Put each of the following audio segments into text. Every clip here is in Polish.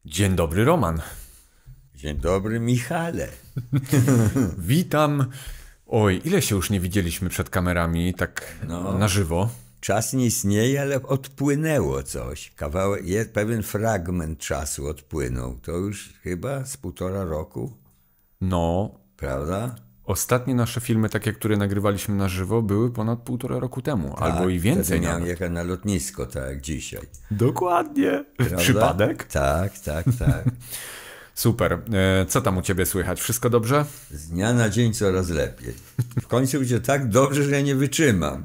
Dzień dobry, Roman. Dzień dobry, Michale. Witam. Oj, ile się już nie widzieliśmy przed kamerami, tak na żywo. Czas nie istnieje, ale odpłynęło coś. Kawałek, pewien fragment czasu odpłynął. To już chyba z 1,5 roku, No, prawda? ostatnie nasze filmy, takie, które nagrywaliśmy na żywo, były ponad 1,5 roku temu, albo i więcej Wtedy miałem nawet. jechać na lotnisko, tak jak dzisiaj. Dokładnie. Prawda? Przypadek? Tak, tak, tak. Super. Co tam u ciebie słychać? Wszystko dobrze? Z dnia na dzień coraz lepiej. W końcu będzie tak dobrze, że ja nie wytrzymam.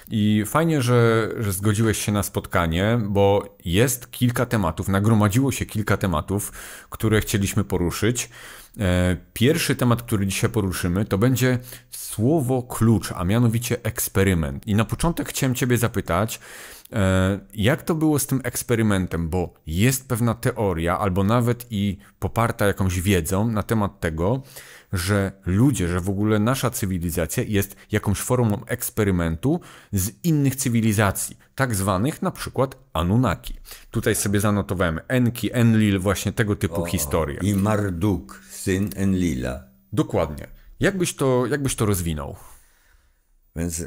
I fajnie, że zgodziłeś się na spotkanie, bo jest kilka tematów, nagromadziło się kilka tematów, które chcieliśmy poruszyć. Pierwszy temat, który dzisiaj poruszymy, to będzie słowo klucz, a mianowicie eksperyment. I na początek chciałem ciebie zapytać, jak to było z tym eksperymentem, bo jest pewna teoria, albo nawet i poparta jakąś wiedzą na temat tego, że ludzie, że w ogóle nasza cywilizacja jest jakąś formą eksperymentu z innych cywilizacji, tak zwanych na przykład Anunnaki. Tutaj sobie zanotowałem Enki, Enlil, właśnie tego typu historie. I Marduk, syn Enlila. Dokładnie. Jakbyś to rozwinął? Więc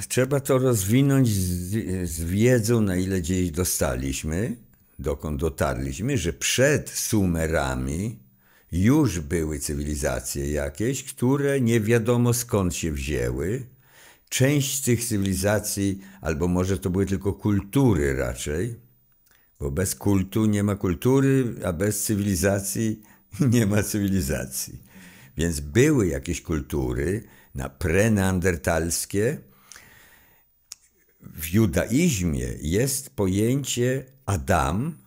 trzeba to rozwinąć z wiedzą, na ile gdzieś dostaliśmy, dokąd dotarliśmy, że przed Sumerami już były cywilizacje jakieś, które nie wiadomo skąd się wzięły. Część z tych cywilizacji, albo może to były tylko kultury raczej, bo bez kultu nie ma kultury, a bez cywilizacji nie ma cywilizacji. Więc były jakieś kultury preneandertalskie. W judaizmie jest pojęcie Adam,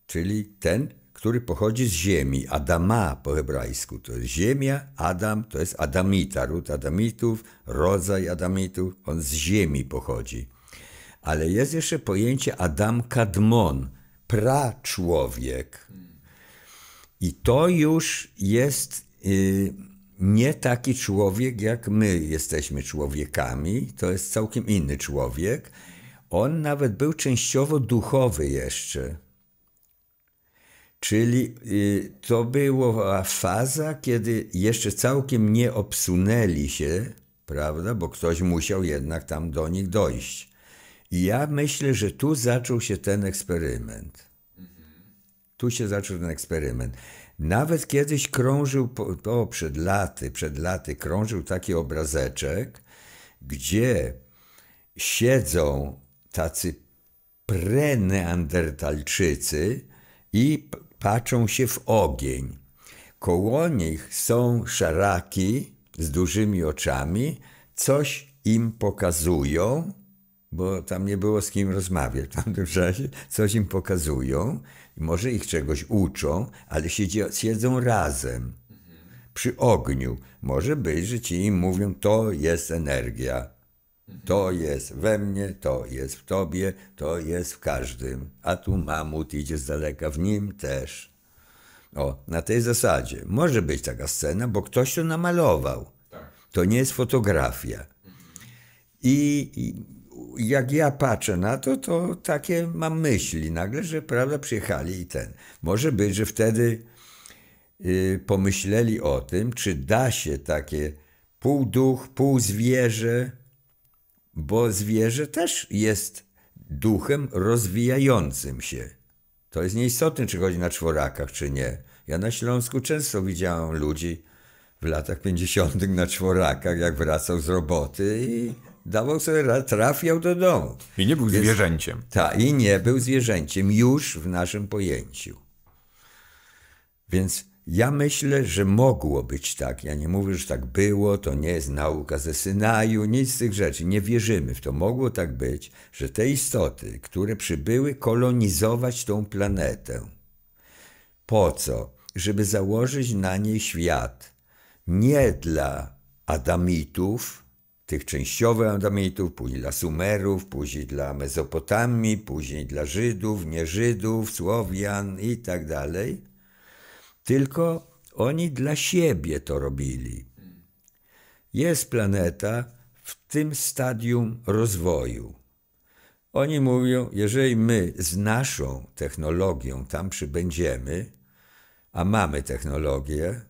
czyli ten, który pochodzi z ziemi. Adama po hebrajsku. To jest ziemia, Adam, to jest Adamita, ród Adamitów, rodzaj Adamitów, on z ziemi pochodzi. Ale jest jeszcze pojęcie Adam Kadmon, praczłowiek. I to już jest nie taki człowiek, jak my jesteśmy człowiekami. To jest całkiem inny człowiek. On nawet był częściowo duchowy jeszcze. Czyli to była faza, kiedy jeszcze całkiem nie obsunęli się, prawda, bo ktoś musiał jednak tam do nich dojść. I ja myślę, że tu zaczął się ten eksperyment. Tu się zaczął ten eksperyment. Nawet kiedyś krążył, przed laty krążył taki obrazeczek, gdzie siedzą tacy preneandertalczycy i patrzą się w ogień. Koło nich są szaraki z dużymi oczami, coś im pokazują, bo tam nie było z kim rozmawiać w tamtym czasie, coś im pokazują, może ich czegoś uczą, ale siedzą razem przy ogniu. Może być, że ci im mówią, to jest energia, to jest we mnie, to jest w tobie, to jest w każdym, a tu mamut idzie z daleka, w nim też. Na tej zasadzie. Może być taka scena, bo ktoś to namalował. To nie jest fotografia. I jak ja patrzę na to, to takie mam myśli nagle, że prawda, przyjechali i ten. Może być, że wtedy pomyśleli o tym, czy da się takie pół duch, pół zwierzę, bo zwierzę też jest duchem rozwijającym się. To jest nieistotne, czy chodzi na czworakach, czy nie. Ja na Śląsku często widziałem ludzi w latach 50. na czworakach, jak wracał z roboty i dawał sobie, trafiał do domu. I nie był zwierzęciem. Tak, i nie był zwierzęciem już w naszym pojęciu. Więc ja myślę, że mogło być tak. Ja nie mówię, że tak było, to nie jest nauka ze Synaju, nic z tych rzeczy. Nie wierzymy w to. Mogło tak być, że te istoty, które przybyły kolonizować tą planetę. Po co? Żeby założyć na niej świat. Nie dla Adamitów, tych częściowych Adamitów, później dla Sumerów, później dla Mezopotamii, później dla Żydów, nie-Żydów, Słowian i tak dalej. Tylko oni dla siebie to robili. Jest planeta w tym stadium rozwoju. Oni mówią, jeżeli my z naszą technologią tam przybędziemy, a mamy technologię,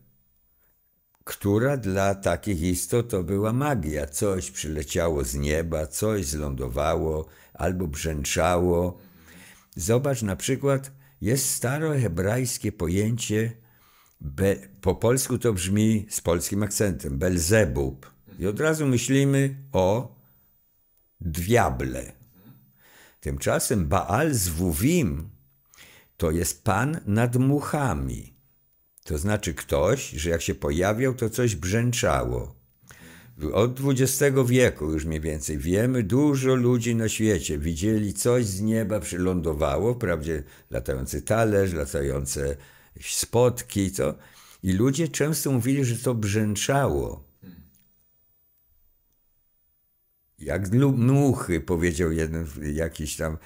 która dla takich istot to była magia. Coś przyleciało z nieba, coś zlądowało albo brzęczało. Zobacz, na przykład jest starohebrajskie pojęcie, po polsku to brzmi z polskim akcentem, Belzebub. I od razu myślimy o diable. Tymczasem Baal Zwuwim to jest pan nad muchami. To znaczy ktoś, że jak się pojawiał, to coś brzęczało. Od XX wieku już mniej więcej wiemy, dużo ludzi na świecie widzieli coś z nieba przylądowało, wprawdzie latający talerz, latające spotki, co? I ludzie często mówili, że to brzęczało. Jak muchy, powiedział jeden jakiś tam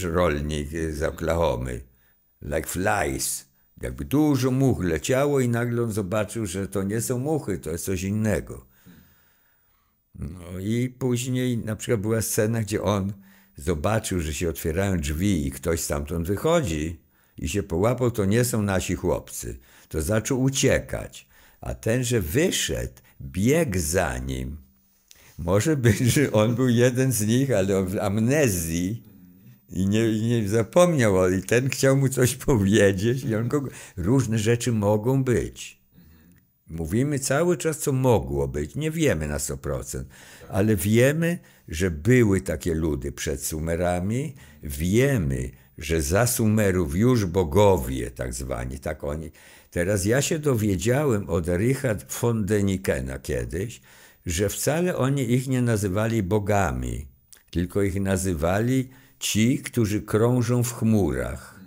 rolnik z Oklahomy. Like flies. Jakby dużo much leciało i nagle on zobaczył, że to nie są muchy, to jest coś innego. No i później na przykład była scena, gdzie on zobaczył, że się otwierają drzwi i ktoś stamtąd wychodzi i się połapał, to nie są nasi chłopcy. To zaczął uciekać. A ten, że wyszedł, biegł za nim. Może być, że on był jeden z nich, ale w amnezji i nie zapomniał. I ten chciał mu coś powiedzieć. I on różne rzeczy mogą być. Mówimy cały czas, co mogło być. Nie wiemy na 100%. Ale wiemy, że były takie ludy przed Sumerami. Wiemy, że za Sumerów już bogowie, tak zwani, tak oni. Teraz ja się dowiedziałem od Richard von Denikena kiedyś, że wcale oni ich nie nazywali bogami, tylko ich nazywali ci, którzy krążą w chmurach.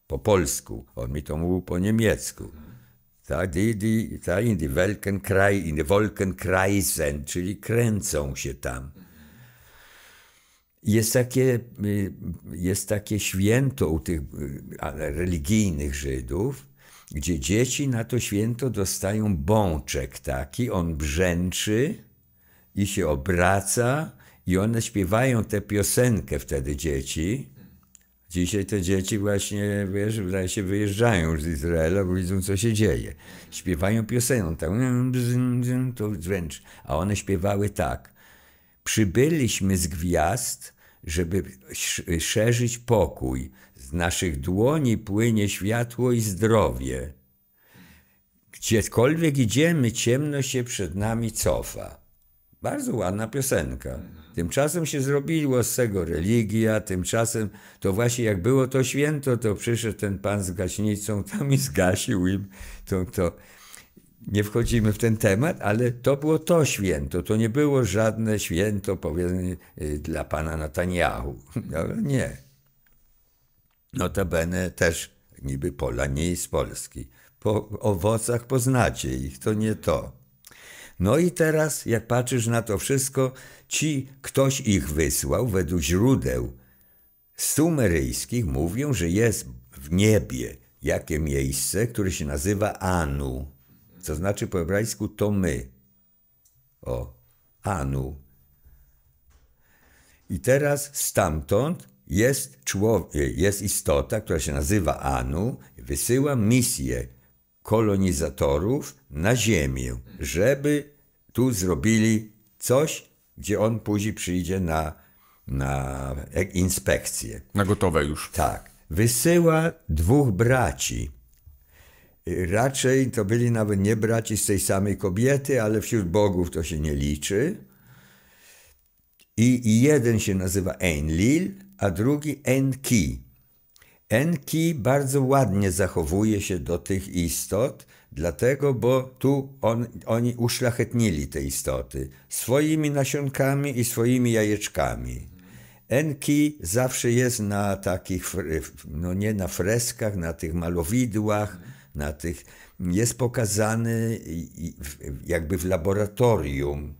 Po polsku. On mi to mówił po niemiecku. In die Wolken kreisen, czyli kręcą się tam. Jest takie święto u tych religijnych Żydów, gdzie dzieci na to święto dostają bączek taki, on brzęczy i się obraca i one śpiewają tę piosenkę wtedy dzieci. Dzisiaj te dzieci właśnie, wiesz, wydaje się wyjeżdżają już z Izraela, bo widzą, co się dzieje. Śpiewają piosenkę, tak, to wręcz, a one śpiewały tak. Przybyliśmy z gwiazd, żeby szerzyć pokój. Z naszych dłoni płynie światło i zdrowie. Gdziekolwiek idziemy, ciemność się przed nami cofa. Bardzo ładna piosenka. Tymczasem się zrobiło z tego religia, tymczasem to właśnie jak było to święto, to przyszedł ten pan z gaśnicą tam i zgasił im to. Nie wchodzimy w ten temat, ale to było to święto. To nie było żadne święto, powiedzmy, dla pana Netanyahu. No, nie. Notabene też niby Pola nie jest z Polski. Po owocach poznacie ich, to nie to. No i teraz, jak patrzysz na to wszystko, ktoś ich wysłał, według źródeł sumeryjskich mówią, że jest w niebie jakie miejsce, które się nazywa Anu. Co znaczy po hebrajsku to my. Anu. I teraz stamtąd jest istota, która się nazywa Anu, wysyła misję kolonizatorów na ziemię, żeby tu zrobili coś, gdzie on później przyjdzie na inspekcję. Na gotowe już. Tak. Wysyła 2 braci. Raczej to byli nawet nie braci z tej samej kobiety, ale wśród bogów to się nie liczy. I jeden się nazywa Enlil, a drugi Enki. Enki bardzo ładnie zachowuje się do tych istot, dlatego, bo tu oni uszlachetnili te istoty swoimi nasionkami i swoimi jajeczkami. Enki zawsze jest na takich, no nie na freskach, na tych malowidłach, jest pokazany jakby w laboratorium.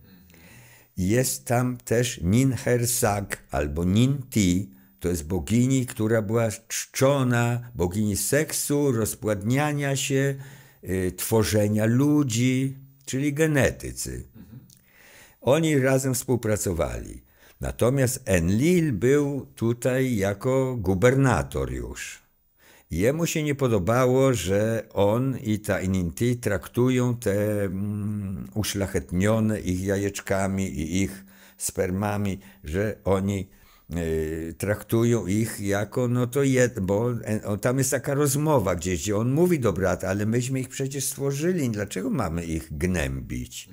Jest tam też Ninhersag albo Ninti, to jest bogini, która była czczona, bogini seksu, rozpładniania się, tworzenia ludzi, czyli genetycy. Oni razem współpracowali. Natomiast Enlil był tutaj jako gubernator już. Jemu się nie podobało, że on i ta Inti traktują te uszlachetnione ich jajeczkami i ich spermami, że oni traktują ich jako, no to bo tam jest taka rozmowa gdzieś, gdzie on mówi do brata, ale myśmy ich przecież stworzyli, dlaczego mamy ich gnębić?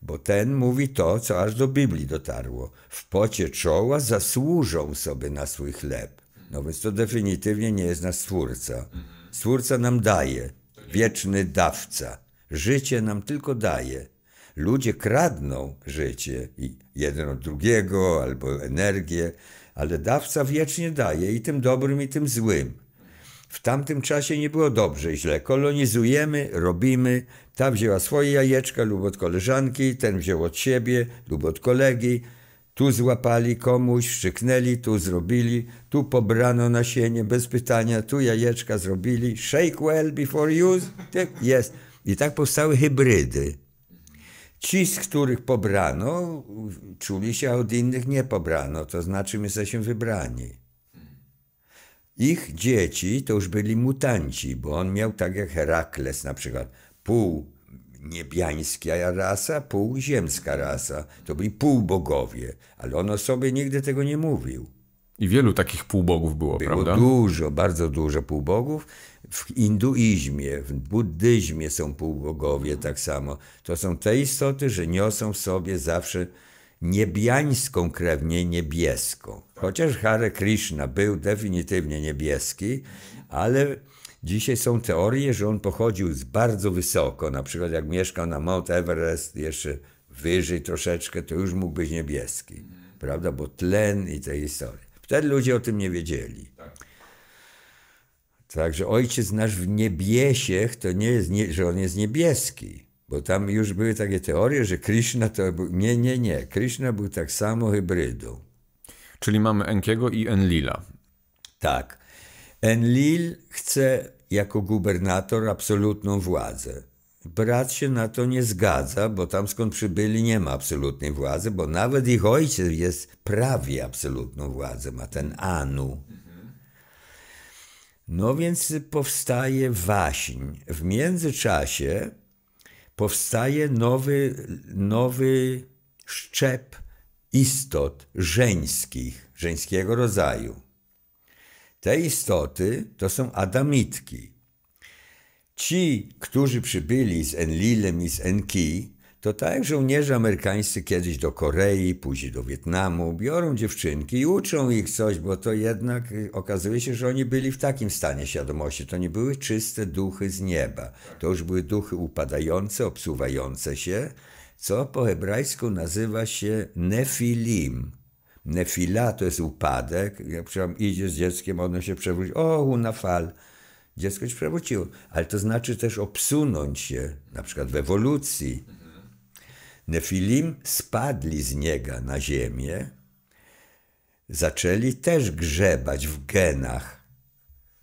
Bo ten mówi to, co aż do Biblii dotarło. W pocie czoła zasłużą sobie na swój chleb. No więc to definitywnie nie jest nasz Stwórca. Stwórca nam daje, wieczny dawca. Życie nam tylko daje. Ludzie kradną życie, jeden od drugiego, albo energię, ale dawca wiecznie daje i tym dobrym, i tym złym. W tamtym czasie nie było dobrze i źle. Kolonizujemy, robimy. Ta wzięła swoje jajeczka lub od koleżanki, ten wziął od siebie lub od kolegi. Tu złapali komuś, wszczyknęli, tu zrobili, tu pobrano nasienie bez pytania, tu jajeczka zrobili. Shake well before use. Jest. I tak powstały hybrydy. Ci, z których pobrano, czuli się, a od innych nie pobrano. To znaczy, my jesteśmy wybrani. Ich dzieci to już byli mutanci, bo on miał tak jak Herakles na przykład, pół niebiańska rasa, pół ziemska rasa. To byli półbogowie, ale on o sobie nigdy tego nie mówił. I wielu takich półbogów było, prawda? Dużo, bardzo dużo półbogów. W hinduizmie, w buddyzmie są półbogowie tak samo. To są te istoty, że niosą w sobie zawsze niebiańską krew, nie niebieską. Chociaż Hare Krishna był definitywnie niebieski, ale dzisiaj są teorie, że on pochodził z bardzo wysoko. Na przykład jak mieszkał na Mount Everest, jeszcze wyżej troszeczkę, to już mógł być niebieski. Prawda? Bo tlen i te historie. Wtedy ludzie o tym nie wiedzieli. Także ojciec nasz w niebiesiech to nie jest, że on jest niebieski. Bo tam już były takie teorie, że Krishna to był... Nie. Krishna był tak samo hybrydą. Czyli mamy Enkiego i Enlila. Tak. Enlil chce jako gubernator absolutną władzę. Brat się na to nie zgadza, bo tam skąd przybyli nie ma absolutnej władzy, bo nawet ich ojciec jest prawie absolutną władzę, ma ten Anu. No więc powstaje waśń. W międzyczasie powstaje nowy szczep istot żeńskiego rodzaju. Te istoty to są adamitki. Ci, którzy przybyli z Enlilem i z Enki, to tak jak żołnierze amerykańscy kiedyś do Korei, później do Wietnamu, biorą dziewczynki i uczą ich coś, bo to jednak okazuje się, że oni byli w takim stanie świadomości. To nie były czyste duchy z nieba. To już były duchy upadające, obsuwające się, co po hebrajsku nazywa się nefilim. Nefila to jest upadek. Jak idzie z dzieckiem, ono się przewróci. O, nafal. Dziecko się przewróciło. Ale to znaczy też obsunąć się, na przykład w ewolucji. Nefilim spadli z nieba na ziemię, zaczęli też grzebać w genach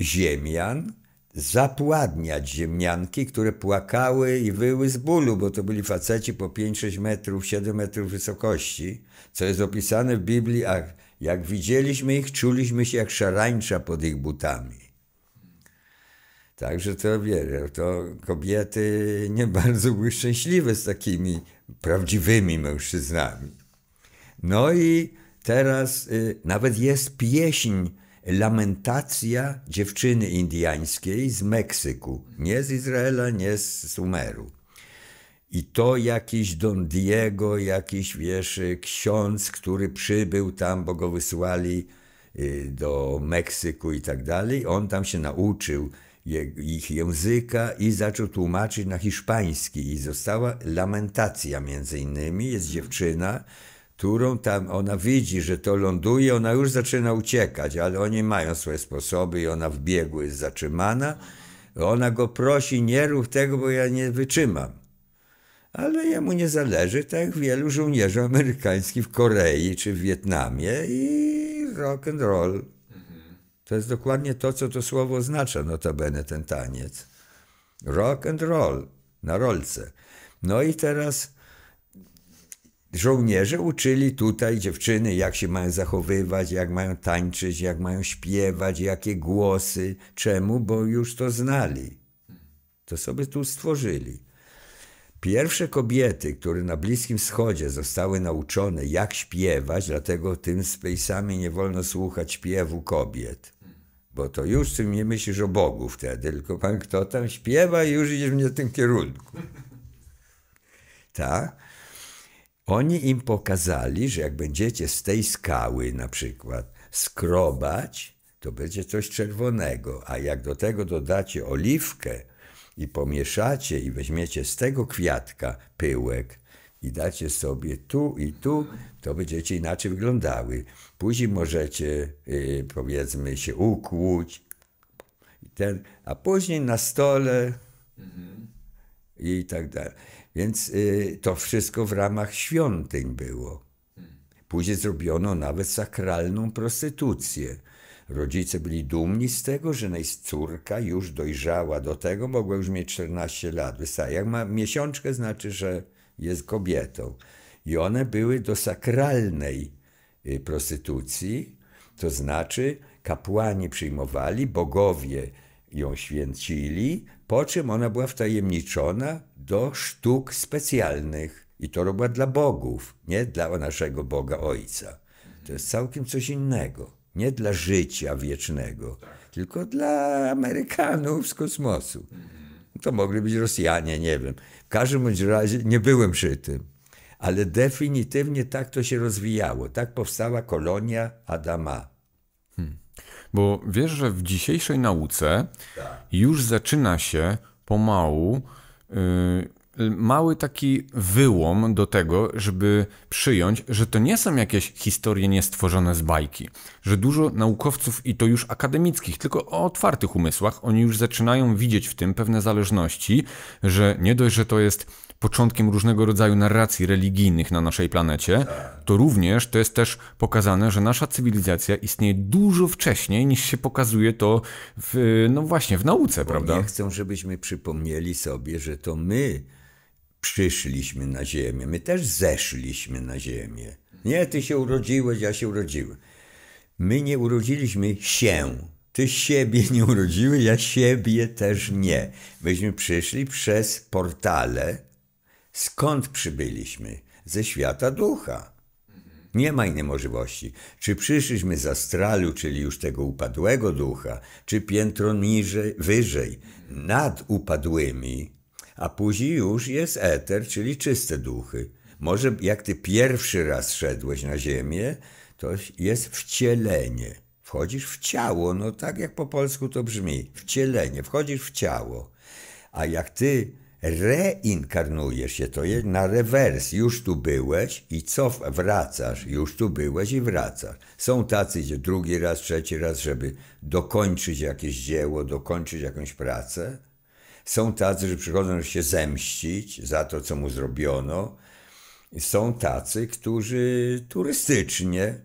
ziemian, zapładniać ziemnianki, które płakały i wyły z bólu, bo to byli faceci po 5-6 metrów, 7 metrów wysokości, co jest opisane w Biblii, a jak widzieliśmy ich, czuliśmy się jak szarańcza pod ich butami. Także to kobiety nie bardzo były szczęśliwe z takimi prawdziwymi mężczyznami. No i teraz nawet jest pieśń, lamentacja dziewczyny indyjskiej z Meksyku. Nie z Izraela, nie z Sumeru. I to jakiś Don Diego, jakiś, ksiądz, który przybył tam, bo go wysłali do Meksyku i tak dalej. On tam się nauczył ich języka i zaczął tłumaczyć na hiszpański i została lamentacja między innymi. Jest dziewczyna, którą tam ona widzi, że to ląduje, ona już zaczyna uciekać, ale oni mają swoje sposoby i ona w biegu jest zatrzymana. Ona go prosi, nie rób tego, bo ja nie wytrzymam. Ale jemu nie zależy, tak jak wielu żołnierzy amerykańskich w Korei czy w Wietnamie i rock and roll. To jest dokładnie to, co to słowo oznacza, notabene ten taniec. Rock and roll, na rolce. No i teraz żołnierze uczyli tutaj dziewczyny, jak się mają zachowywać, jak mają tańczyć, jak mają śpiewać, jakie głosy. Czemu? Bo już to znali. To sobie tu stworzyli. Pierwsze kobiety, które na Bliskim Wschodzie zostały nauczone, jak śpiewać, dlatego tym spejsami nie wolno słuchać śpiewu kobiet. Bo to już ty nie myślisz o Bogu wtedy, tylko pan kto tam śpiewa i już idziesz w nie tym kierunku. Tak? Oni im pokazali, że jak będziecie z tej skały na przykład skrobać, to będzie coś czerwonego, a jak do tego dodacie oliwkę i pomieszacie i weźmiecie z tego kwiatka pyłek i dacie sobie tu i tu, to będziecie inaczej wyglądały. Później możecie, powiedzmy, się ukłuć, a później na stole i tak dalej. Więc to wszystko w ramach świątyń było. Później zrobiono nawet sakralną prostytucję. Rodzice byli dumni z tego, że córka już dojrzała do tego, mogła już mieć 14 lat. Jak ma miesiączkę, znaczy, że jest kobietą. I one były do sakralnej prostytucji, to znaczy kapłani przyjmowali, bogowie ją święcili, po czym ona była wtajemniczona do sztuk specjalnych. I to robiła dla bogów, nie dla naszego Boga Ojca. To jest całkiem coś innego. Nie dla życia wiecznego, tylko dla Amerykanów z kosmosu. To mogli być Rosjanie, nie wiem. W każdym bądź razie nie byłem przy tym. Ale definitywnie tak to się rozwijało. Tak powstała kolonia Adama. Bo wiesz, że w dzisiejszej nauce już zaczyna się pomału mały taki wyłom do tego, żeby przyjąć, że to nie są jakieś historie niestworzone z bajki. Że dużo naukowców, i to już akademickich, tylko o otwartych umysłach, oni już zaczynają widzieć w tym pewne zależności, że nie dość, że to jest początkiem różnego rodzaju narracji religijnych na naszej planecie, to również to jest też pokazane, że nasza cywilizacja istnieje dużo wcześniej, niż się pokazuje to no właśnie w nauce, prawda? Nie chcą, żebyśmy przypomnieli sobie, że to my przyszliśmy na ziemię, my też zeszliśmy na ziemię. Nie, ty się urodziłeś, ja się urodziłem. My nie urodziliśmy się. Ty siebie nie urodziłeś, ja siebie też nie. Myśmy przyszli przez portale. Skąd przybyliśmy? Ze świata ducha. Nie ma innej możliwości. Czy przyszliśmy z astralu, czyli już tego upadłego ducha, czy piętro niżej, wyżej, nad upadłymi, a później już jest eter, czyli czyste duchy. Może jak ty pierwszy raz szedłeś na ziemię, to jest wcielenie. Wchodzisz w ciało, no tak jak po polsku to brzmi. Wcielenie, wchodzisz w ciało. A jak ty reinkarnujesz się, to jest na rewers. Już tu byłeś i wracasz. Już tu byłeś i wracasz. Są tacy, gdzie drugi raz, trzeci raz, żeby dokończyć jakieś dzieło, dokończyć jakąś pracę. Są tacy, że przychodzą, żeby się zemścić za to, co mu zrobiono. Są tacy, którzy turystycznie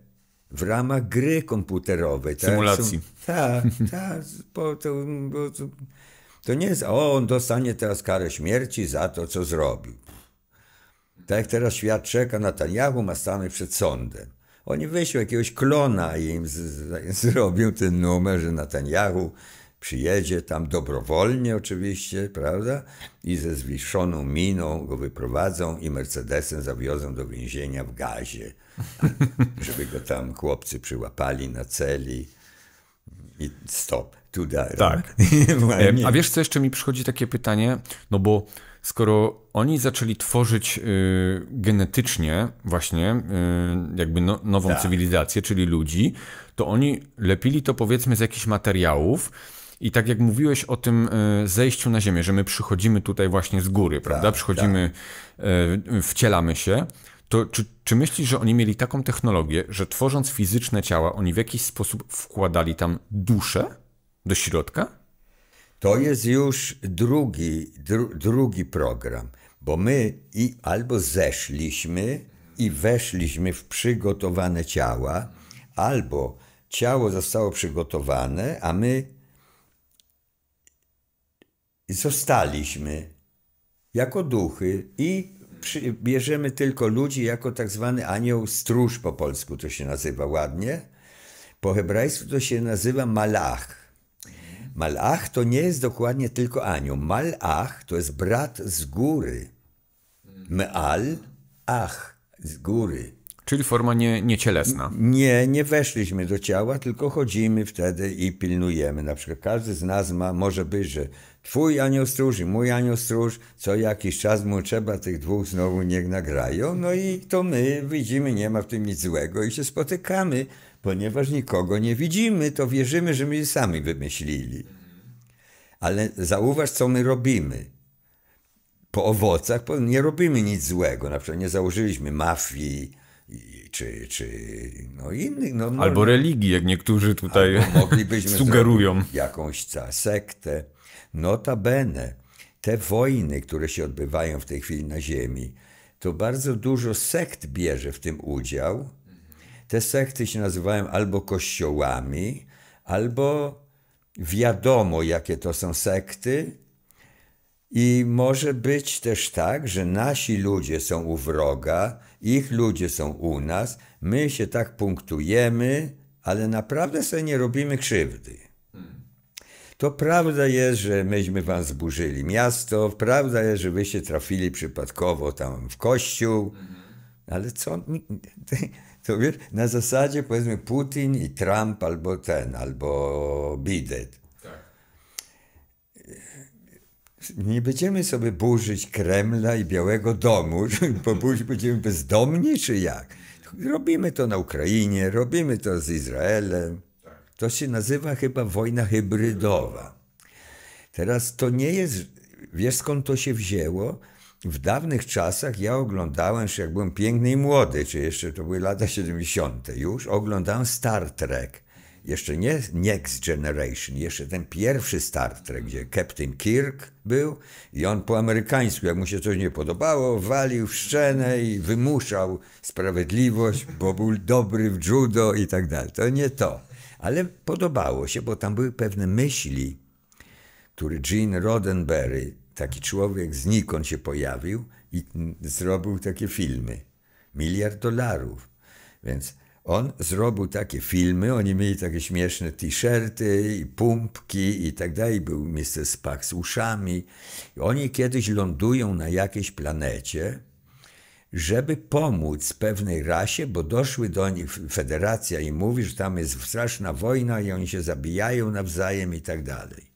w ramach gry komputerowej. Symulacji. Tak, to nie jest, on dostanie teraz karę śmierci za to, co zrobił. Tak jak teraz świat czeka, Netanjahu ma stanąć przed sądem. Oni wyślą jakiegoś klona i im zrobią ten numer, że Netanjahu przyjedzie tam dobrowolnie oczywiście, prawda? I ze zwiszoną miną go wyprowadzą i Mercedesem zawiozą do więzienia w gazie. Żeby go tam chłopcy przyłapali na celi i stop. Tak. A wiesz, co jeszcze mi przychodzi takie pytanie? No bo skoro oni zaczęli tworzyć genetycznie właśnie jakby nową cywilizację, czyli ludzi, to oni lepili to powiedzmy z jakichś materiałów i tak jak mówiłeś o tym zejściu na ziemię, że my przychodzimy tutaj właśnie z góry, prawda? Przychodzimy, wcielamy się. To czy myślisz, że oni mieli taką technologię, że tworząc fizyczne ciała, oni w jakiś sposób wkładali tam duszę do środka? To jest już drugi program, bo my albo zeszliśmy i weszliśmy w przygotowane ciała, albo ciało zostało przygotowane, a my zostaliśmy jako duchy i bierzemy tylko ludzi jako tak zwany anioł stróż, po polsku to się nazywa ładnie. Po hebrajsku to się nazywa malach. Malach to nie jest dokładnie tylko anioł. Malach to jest brat z góry. Meal, ach, z góry. Czyli forma niecielesna. Nie weszliśmy do ciała, tylko chodzimy wtedy i pilnujemy. Na przykład każdy z nas może być, że twój anioł stróż i mój anioł stróż, co jakiś czas mu trzeba tych dwóch znowu niech nagrają. No i to my widzimy, nie ma w tym nic złego i się spotykamy. Ponieważ nikogo nie widzimy, to wierzymy, że my sami wymyślili. Ale zauważ, co my robimy. Po owocach nie robimy nic złego. Na przykład nie założyliśmy mafii, czy no innych. No, albo religii, jak niektórzy tutaj moglibyśmy sugerują. Jakąś sektę. Notabene, te wojny, które się odbywają w tej chwili na ziemi, to bardzo dużo sekt bierze w tym udział. Te sekty się nazywają albo kościołami, albo wiadomo, jakie to są sekty. I może być też tak, że nasi ludzie są u wroga, ich ludzie są u nas, my się tak punktujemy, ale naprawdę sobie nie robimy krzywdy. To prawda jest, że myśmy wam zburzyli miasto, prawda jest, że wyście trafili przypadkowo tam w kościół, ale co... To wiesz, na zasadzie powiedzmy Putin i Trump albo Biden. Tak. Nie będziemy sobie burzyć Kremla i Białego Domu, bo będziemy bezdomni czy jak? Robimy to na Ukrainie, robimy to z Izraelem. To się nazywa chyba wojna hybrydowa. Teraz to nie jest, wiesz skąd to się wzięło? W dawnych czasach ja oglądałem, jak byłem piękny i młody, czy jeszcze to były lata 70. już, oglądałem Star Trek. Jeszcze nie Next Generation, jeszcze ten pierwszy Star Trek, gdzie Captain Kirk był i on po amerykańsku, jak mu się coś nie podobało, walił w szczenę i wymuszał sprawiedliwość, bo był dobry w judo i tak dalej. To nie to. Ale podobało się, bo tam były pewne myśli, które Gene Roddenberry, taki człowiek znikąd się pojawił i zrobił takie filmy. $1 miliard. Więc on zrobił takie filmy, oni mieli takie śmieszne t-shirty i pumpki i tak dalej. Był Mr. Spock z uszami. I oni kiedyś lądują na jakiejś planecie, żeby pomóc pewnej rasie, bo doszły do nich, federacja im mówi, że tam jest straszna wojna i oni się zabijają nawzajem i tak dalej.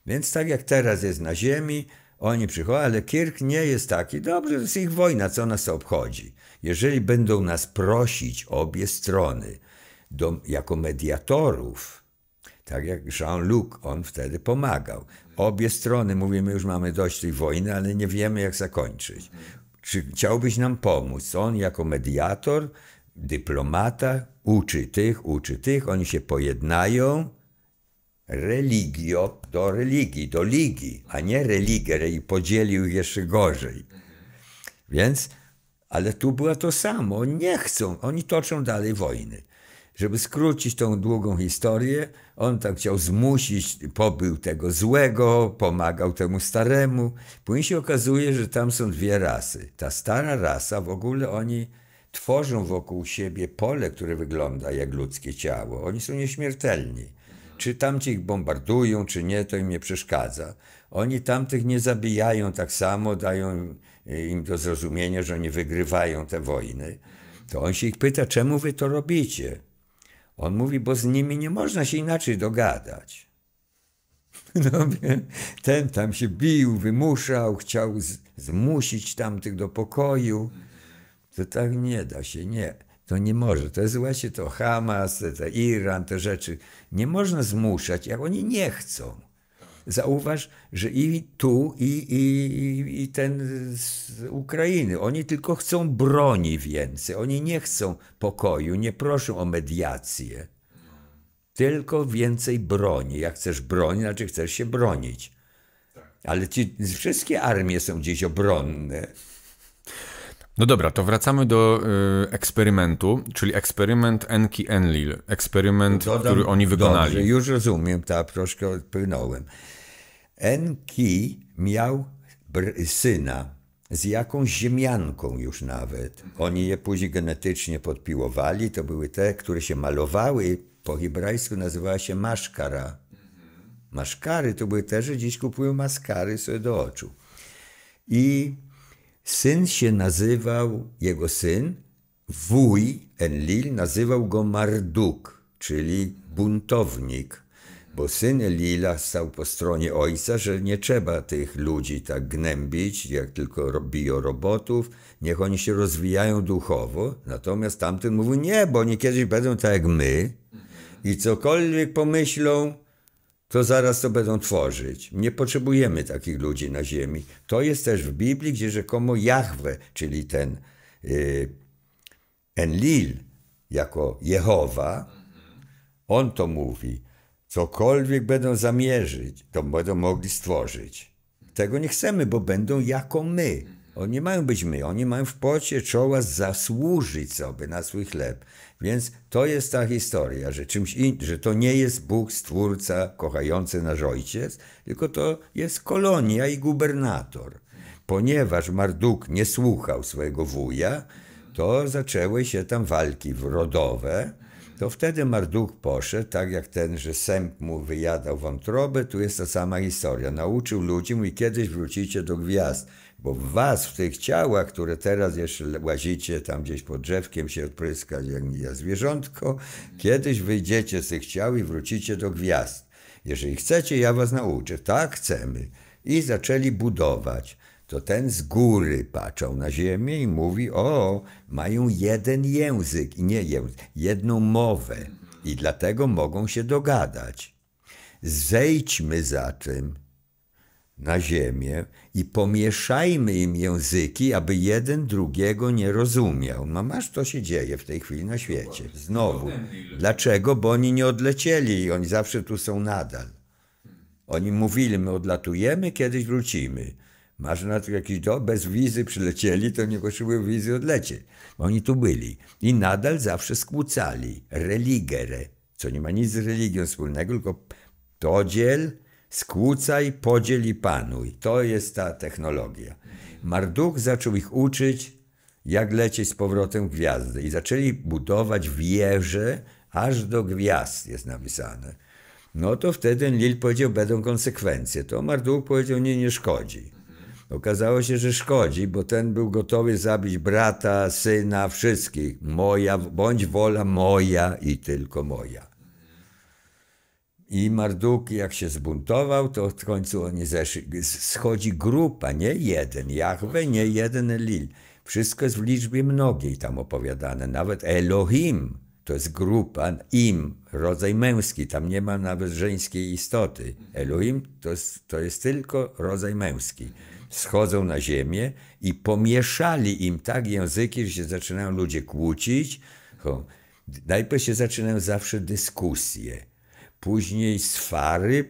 Więc tak jak teraz jest na ziemi, oni przychodzą, ale Kirk nie jest taki. Dobrze, to jest ich wojna, co nas to obchodzi. Jeżeli będą nas prosić obie strony jako mediatorów, tak jak Jean-Luc, on wtedy pomagał. Obie strony mówimy, już mamy dość tej wojny, ale nie wiemy, jak zakończyć. Czy chciałbyś nam pomóc? On jako mediator, dyplomata, uczy tych, oni się pojednają. Religio do religii, do ligi, a nie religę i podzielił ich jeszcze gorzej. Więc, ale tu było to samo. Oni nie chcą, oni toczą dalej wojny. Żeby skrócić tą długą historię, on tak chciał zmusić, pobył tego złego, pomagał temu staremu. Później się okazuje, że tam są dwie rasy. Ta stara rasa, w ogóle oni tworzą wokół siebie pole, które wygląda jak ludzkie ciało. Oni są nieśmiertelni. Czy tamci ich bombardują, czy nie, to im nie przeszkadza. Oni tamtych nie zabijają tak samo, dają im do zrozumienia, że oni wygrywają te wojny. To on się ich pyta, czemu wy to robicie? On mówi, bo z nimi nie można się inaczej dogadać. No, ten tam się bił, wymuszał, chciał zmusić tamtych do pokoju. To tak nie da się, nie. To nie może. To jest właśnie to Hamas, to Iran, te rzeczy. Nie można zmuszać, jak oni nie chcą. Zauważ, że i tu, i ten z Ukrainy, oni tylko chcą broni więcej. Oni nie chcą pokoju, nie proszą o mediację. Tylko więcej broni. Jak chcesz broni, znaczy chcesz się bronić. Ale wszystkie armie są gdzieś obronne. No dobra, to wracamy do eksperymentu, czyli eksperyment Enki-Enlil. Eksperyment, który oni wykonali. Dobrze, już rozumiem, troszkę odpłynąłem. Enki miał syna, z jakąś ziemianką już nawet. Oni je później genetycznie podpiłowali, to były te, które się malowały, po hebrajsku nazywała się maszkara. Maszkary to były te, że dziś kupują maskary sobie do oczu. I syn się nazywał, jego syn, wuj Enlil, nazywał go Marduk, czyli buntownik, bo syn Enlila stał po stronie ojca, że nie trzeba tych ludzi tak gnębić, jak tylko biorobotów, niech oni się rozwijają duchowo, natomiast tamten mówił, nie, bo oni kiedyś będą tak jak my i cokolwiek pomyślą, to zaraz to będą tworzyć. Nie potrzebujemy takich ludzi na ziemi. To jest też w Biblii, gdzie rzekomo Jahwe, czyli ten Enlil jako Jehowa, on to mówi, cokolwiek będą zamierzyć, to będą mogli stworzyć. Tego nie chcemy, bo będą jako my. Oni nie mają być my, oni mają w pocie czoła zasłużyć sobie na swój chleb. Więc to jest ta historia, że że to nie jest Bóg Stwórca kochający nasz ojciec, tylko to jest kolonia i gubernator. Ponieważ Marduk nie słuchał swojego wuja, to zaczęły się tam walki rodowe. To wtedy Marduk poszedł, tak jak ten, że sęp mu wyjadał wątrobę, tu jest ta sama historia. Nauczył ludzi, mówi, kiedyś wrócicie do gwiazd, bo w was, w tych ciałach, które teraz jeszcze łazicie tam gdzieś pod drzewkiem się odpryskać jak zwierzątko, kiedyś wyjdziecie z tych ciał i wrócicie do gwiazd. Jeżeli chcecie, ja was nauczę. Tak, chcemy. I zaczęli budować. To ten z góry patrzał na ziemię i mówi, o, mają jeden język, i nie język, jedną mowę i dlatego mogą się dogadać. Zejdźmy zatem na ziemię i pomieszajmy im języki, aby jeden drugiego nie rozumiał. No masz, to się dzieje w tej chwili na świecie. Znowu. Dlaczego? Bo oni nie odlecieli i oni zawsze tu są nadal. Oni mówili, my odlatujemy, kiedyś wrócimy. Masz na to jakiś bez wizy przylecieli, to nie potrzebują wizy odlecieć. Oni tu byli i nadal zawsze skłócali. Religere, co nie ma nic z religią wspólnego, tylko podziel, skłócaj, podziel i panuj. To jest ta technologia. Marduk zaczął ich uczyć, jak lecieć z powrotem w gwiazdy i zaczęli budować wieże aż do gwiazd, jest napisane. No to wtedy Enlil powiedział, będą konsekwencje. To Marduk powiedział, nie szkodzi. Okazało się, że szkodzi, bo ten był gotowy zabić brata, syna, wszystkich. Moja, bądź wola moja i tylko moja. I Marduk, jak się zbuntował, to w końcu oni zeszli. Schodzi grupa, nie jeden Jahwe, nie jeden Enlil. Wszystko jest w liczbie mnogiej tam opowiadane. Nawet Elohim to jest grupa, im, rodzaj męski. Tam nie ma nawet żeńskiej istoty. Elohim to jest tylko rodzaj męski. Schodzą na ziemię i pomieszali im tak języki, że się zaczynają ludzie kłócić. Najpierw się zaczynają zawsze dyskusje, później swary,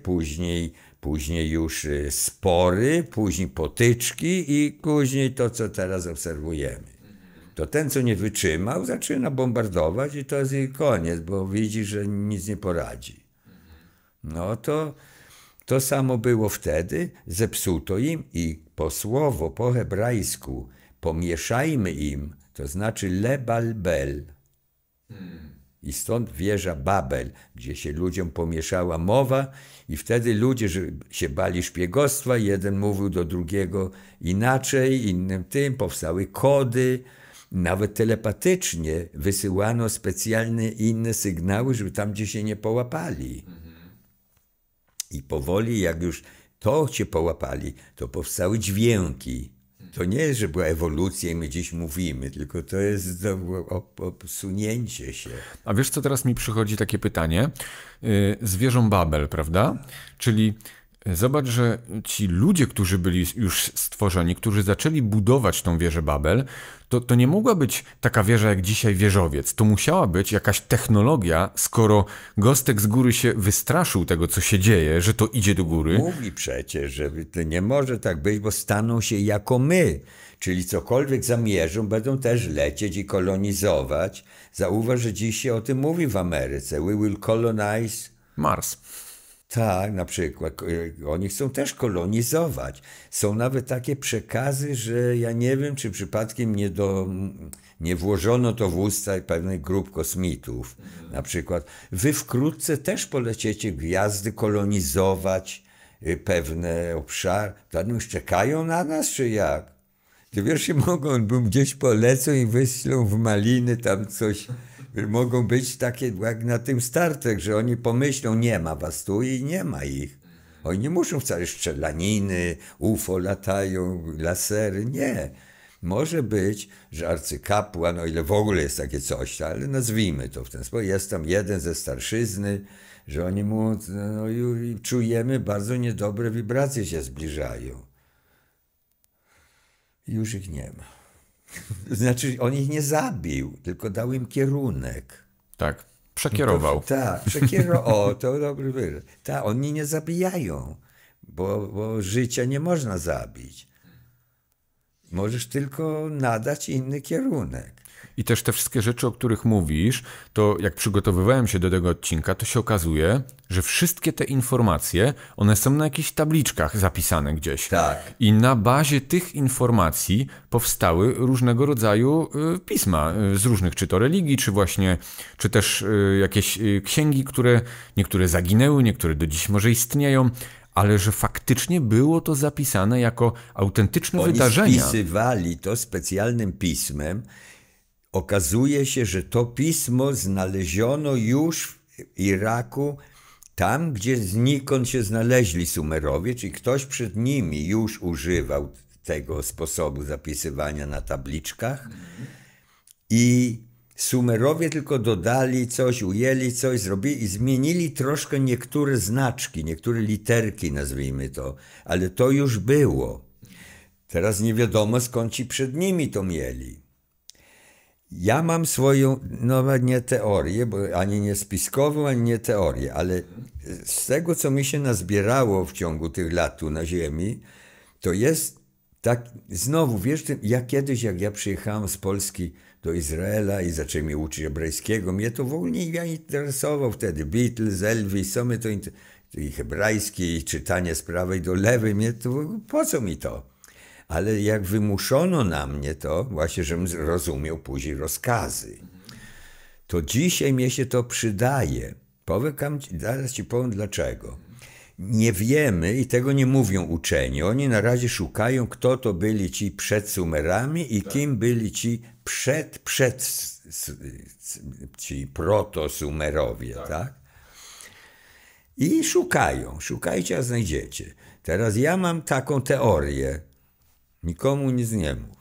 później już spory, później potyczki i później to, co teraz obserwujemy. To ten, co nie wytrzymał, zaczyna bombardować i to jest jej koniec, bo widzi, że nic nie poradzi. No to samo było wtedy, zepsuto im i po słowo, po hebrajsku, pomieszajmy im, to znaczy lebalbel. I stąd wieża Babel, gdzie się ludziom pomieszała mowa i wtedy ludzie że się bali szpiegostwa, jeden mówił do drugiego inaczej, innym tym, powstały kody, nawet telepatycznie wysyłano specjalne inne sygnały, żeby tam, gdzie się nie połapali. I powoli, jak już to się połapali, to powstały dźwięki. To nie jest, że była ewolucja i my dziś mówimy, tylko to jest obsunięcie się. A wiesz, co teraz mi przychodzi takie pytanie? Z wieżą Babel, prawda? Czyli zobacz, że ci ludzie, którzy byli już stworzeni, którzy zaczęli budować tą wieżę Babel, to nie mogła być taka wieża jak dzisiaj wieżowiec. To musiała być jakaś technologia, skoro Gostek z góry się wystraszył tego, co się dzieje, że to idzie do góry. Mówi przecież, że to nie może tak być, bo staną się jako my. Czyli cokolwiek zamierzą, będą też lecieć i kolonizować. Zauważ, że dziś się o tym mówi w Ameryce. We will colonize Mars. Tak, na przykład oni chcą też kolonizować. Są nawet takie przekazy, że ja nie wiem, czy przypadkiem nie włożono to w usta pewnych grup kosmitów. Na przykład wy wkrótce też poleciecie gwiazdy kolonizować pewne obszary. To oni już czekają na nas, czy jak? Ty wiesz, mogą gdzieś polecą i wyślą w maliny tam coś. Mogą być takie jak na tym Star Trek, że oni pomyślą, nie ma was tu i nie ma ich. Oni nie muszą wcale strzelaniny, UFO latają, lasery, nie. Może być, że arcykapłan, o ile w ogóle jest takie coś, ale nazwijmy to w ten sposób, jest tam jeden ze starszyzny, że oni mu, no i czujemy, bardzo niedobre wibracje się zbliżają. Już ich nie ma. Znaczy, on ich nie zabił, tylko dał im kierunek. Tak, przekierował. Tak, przekierował. O, to dobry wyraz. Tak, oni nie zabijają, bo życia nie można zabić. Możesz tylko nadać inny kierunek. I też te wszystkie rzeczy, o których mówisz, to jak przygotowywałem się do tego odcinka, to się okazuje, że wszystkie te informacje, one są na jakichś tabliczkach zapisane gdzieś. Tak. I na bazie tych informacji powstały różnego rodzaju pisma z różnych, czy to religii, czy też jakieś księgi, które niektóre zaginęły, niektóre do dziś może istnieją, ale że faktycznie było to zapisane jako autentyczne wydarzenia. Oni spisywali to specjalnym pismem. Okazuje się, że to pismo znaleziono już w Iraku, tam gdzie znikąd się znaleźli Sumerowie, czyli ktoś przed nimi już używał tego sposobu zapisywania na tabliczkach i Sumerowie tylko dodali coś, ujęli coś, zrobili i zmienili troszkę niektóre znaczki, niektóre literki, nazwijmy to, ale to już było. Teraz nie wiadomo, skąd ci przed nimi to mieli. Ja mam swoją, no nie teorię, bo ani nie spiskową, ani nie teorię, ale z tego, co mi się nazbierało w ciągu tych lat tu na ziemi, to jest tak, znowu, wiesz, ja kiedyś, jak ja przyjechałem z Polski do Izraela i zacząłem mnie uczyć hebrajskiego, mnie to w ogóle nie interesował wtedy. Beatles, Elvis, co mnie to i hebrajski, i czytanie z prawej do lewej, mnie to, po co mi to? Ale jak wymuszono na mnie to, właśnie, żebym rozumiał później rozkazy, to dzisiaj mnie się to przydaje. Zaraz ci powiem dlaczego. Nie wiemy i tego nie mówią uczeni. Oni na razie szukają, kto to byli ci przed Sumerami i kim byli ci ci proto-Sumerowie, tak? I szukają. Szukajcie, a znajdziecie. Teraz ja mam taką teorię. Nikomu nic nie mów.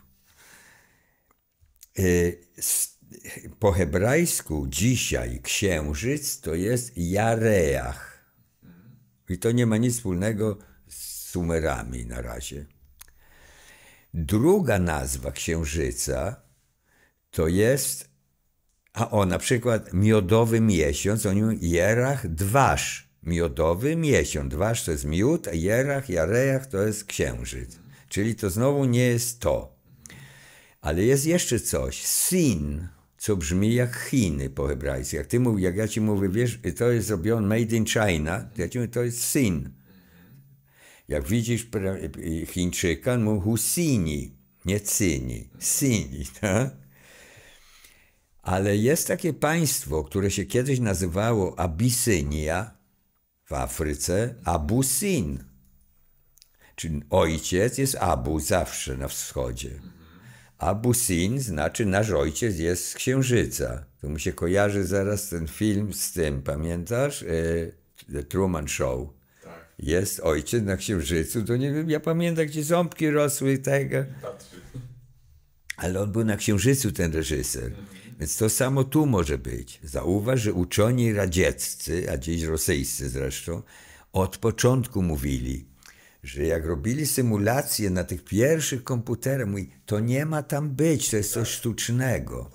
Po hebrajsku dzisiaj księżyc to jest Jareach. I to nie ma nic wspólnego z Sumerami na razie. Druga nazwa księżyca to jest, na przykład miodowy miesiąc, oni mówią Jerach Dwasz. Miodowy miesiąc. Dwasz to jest miód, a Jerach, Jareach to jest księżyc. Czyli to znowu nie jest to. Ale jest jeszcze coś. Sin, co brzmi jak Chiny po hebrajsku. Jak ja ci mówię, wiesz, to jest zrobione made in China, to ja ci mówię, to jest Sin. Jak widzisz Chińczyka, mówią Husini, nie Cyni, Sini, tak? Ale jest takie państwo, które się kiedyś nazywało Abysynia w Afryce, Abu-Sin. Czyli ojciec jest Abu zawsze na wschodzie. Abu-Sin znaczy nasz ojciec jest z Księżyca. To mi się kojarzy zaraz ten film z tym, pamiętasz? The Truman Show. Tak. Jest ojciec na Księżycu, to nie wiem, ja pamiętam, gdzie ząbki rosły tego. Ale on był na Księżycu, ten reżyser. Więc to samo tu może być. Zauważ, że uczeni radzieccy, a dziś rosyjscy zresztą, od początku mówili, że jak robili symulacje na tych pierwszych komputerach, mówi, to nie ma tam być, to jest coś sztucznego.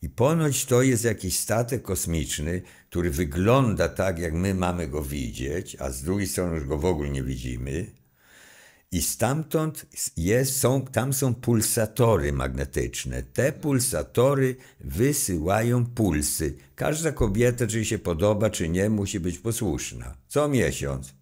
I ponoć to jest jakiś statek kosmiczny, który wygląda tak, jak my mamy go widzieć, a z drugiej strony już go w ogóle nie widzimy. I stamtąd tam są pulsatory magnetyczne. Te pulsatory wysyłają pulsy. Każda kobieta, czy się podoba, czy nie, musi być posłuszna. Co miesiąc.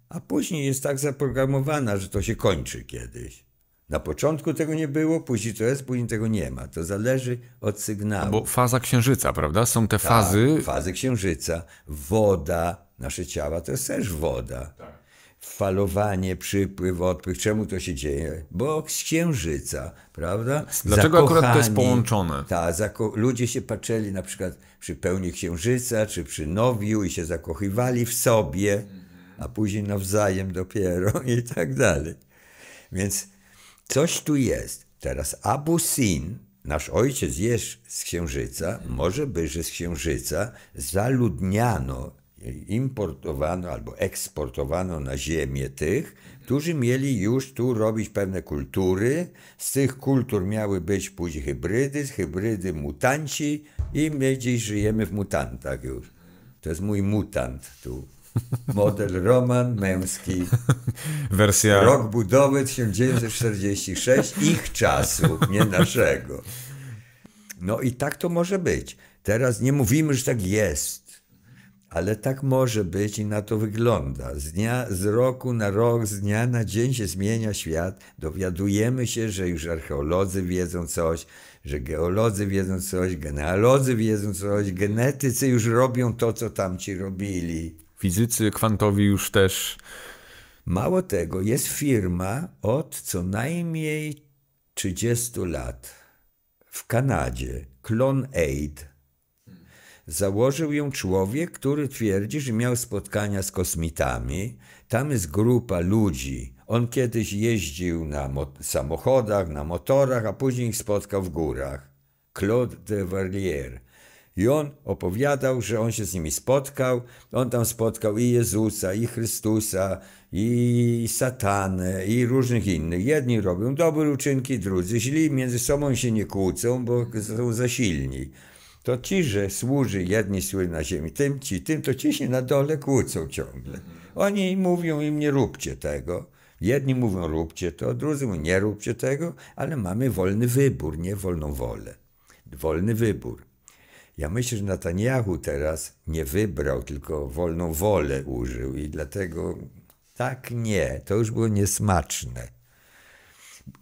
A później jest tak zaprogramowana, że to się kończy kiedyś. Na początku tego nie było, później to jest, później tego nie ma. To zależy od sygnału. Bo faza księżyca, prawda? Są te fazy... Tak, fazy księżyca. Woda, nasze ciała to jest też woda. Tak. Falowanie, przypływ, odpływ. Czemu to się dzieje? Bo z księżyca, prawda? Dlaczego akurat to jest połączone? Tak, ludzie się patrzyli na przykład przy pełni księżyca, czy przy nowiu i się zakochywali w sobie, a później nawzajem dopiero i tak dalej. Więc coś tu jest. Teraz Abu Sin, nasz ojciec jest z księżyca, może być, że z księżyca zaludniano, importowano albo eksportowano na ziemię tych, którzy mieli już tu robić pewne kultury. Z tych kultur miały być później hybrydy mutanci i my dziś żyjemy w mutantach już. To jest mój mutant tu. Model Roman męski. Wersja... Rok budowy 1946, ich czasu, nie naszego. No i tak to może być. Teraz nie mówimy, że tak jest. Ale tak może być i na to wygląda. Z roku na rok, z dnia na dzień się zmienia świat. Dowiadujemy się, że już archeolodzy wiedzą coś, że geolodzy wiedzą coś, genealodzy wiedzą coś, genetycy już robią to, co tamci robili. Fizycy kwantowi już też. Mało tego, jest firma od co najmniej 30 lat w Kanadzie, Clone Aid. Założył ją człowiek, który twierdzi, że miał spotkania z kosmitami. Tam jest grupa ludzi. On kiedyś jeździł na samochodach, na motorach, a później ich spotkał w górach. Claude de Verlier. I on opowiadał, że on się z nimi spotkał. On tam spotkał i Jezusa, i Chrystusa, i satanę, i różnych innych. Jedni robią dobre uczynki, drudzy źli. Między sobą się nie kłócą, bo są za silni. To ci, że służy, jedni służy na ziemi tym, to ci się na dole kłócą ciągle. Oni mówią im, nie róbcie tego. Jedni mówią, róbcie to, drudzy mówią, nie róbcie tego, ale mamy wolny wybór, nie wolną wolę. Wolny wybór. Ja myślę, że Netanyahu teraz nie wybrał, tylko wolną wolę użył i dlatego tak nie, to już było niesmaczne.